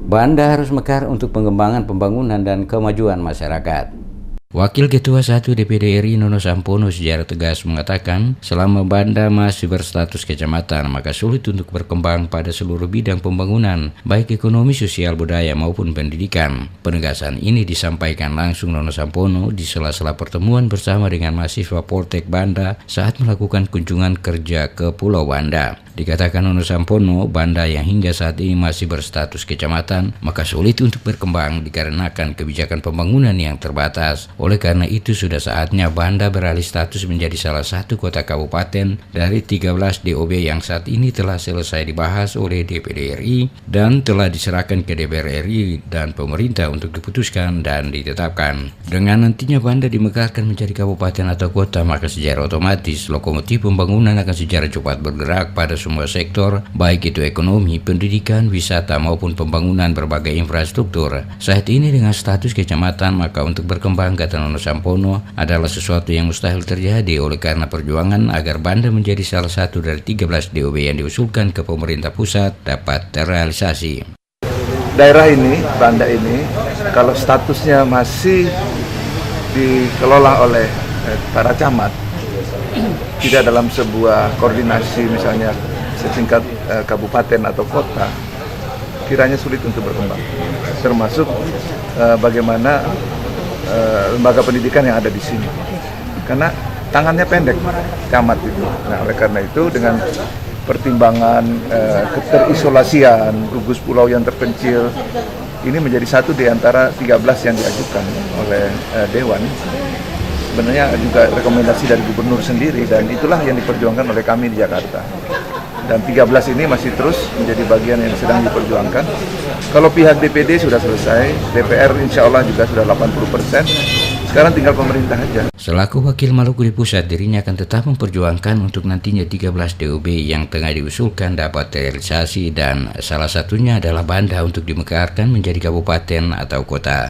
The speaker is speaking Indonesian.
Banda harus mekar untuk pengembangan pembangunan dan kemajuan masyarakat. Wakil Ketua 1 DPD RI Nono Sampono secara tegas mengatakan, selama Banda masih berstatus kecamatan, maka sulit untuk berkembang pada seluruh bidang pembangunan, baik ekonomi, sosial, budaya maupun pendidikan. Penegasan ini disampaikan langsung Nono Sampono di sela-sela pertemuan bersama dengan mahasiswa Poltek Banda saat melakukan kunjungan kerja ke Pulau Banda. Dikatakan Nono Sampono, Banda yang hingga saat ini masih berstatus kecamatan, maka sulit untuk berkembang dikarenakan kebijakan pembangunan yang terbatas. Oleh karena itu, sudah saatnya Banda beralih status menjadi salah satu kota kabupaten dari 13 DOB yang saat ini telah selesai dibahas oleh DPD RI dan telah diserahkan ke DPR RI dan pemerintah untuk diputuskan dan ditetapkan. Dengan nantinya Banda dimekarkan menjadi kabupaten atau kota, maka secara otomatis lokomotif pembangunan akan secara cepat bergerak pada semua sektor, baik itu ekonomi, pendidikan, wisata maupun pembangunan berbagai infrastruktur. Saat ini dengan status kecamatan, maka untuk berkembang, kata Nono Sampono, adalah sesuatu yang mustahil terjadi. Oleh karena perjuangan agar Banda menjadi salah satu dari 13 DOB yang diusulkan ke pemerintah pusat dapat terrealisasi. Daerah ini, Banda ini, kalau statusnya masih dikelola oleh para camat, tidak dalam sebuah koordinasi misalnya setingkat kabupaten atau kota, kiranya sulit untuk berkembang. Termasuk bagaimana lembaga pendidikan yang ada di sini, karena tangannya pendek camat itu. Nah, oleh karena itu dengan pertimbangan keterisolasian gugus pulau yang terpencil, ini menjadi satu di antara 13 yang diajukan oleh Dewan. Sebenarnya juga rekomendasi dari gubernur sendiri, dan itulah yang diperjuangkan oleh kami di Jakarta. Dan 13 ini masih terus menjadi bagian yang sedang diperjuangkan. Kalau pihak DPD sudah selesai, DPR insya Allah juga sudah 80%, sekarang tinggal pemerintah aja. Selaku Wakil Maluku di pusat, dirinya akan tetap memperjuangkan untuk nantinya 13 DOB yang tengah diusulkan dapat terrealisasi, dan salah satunya adalah Banda untuk dimekarkan menjadi kabupaten atau kota.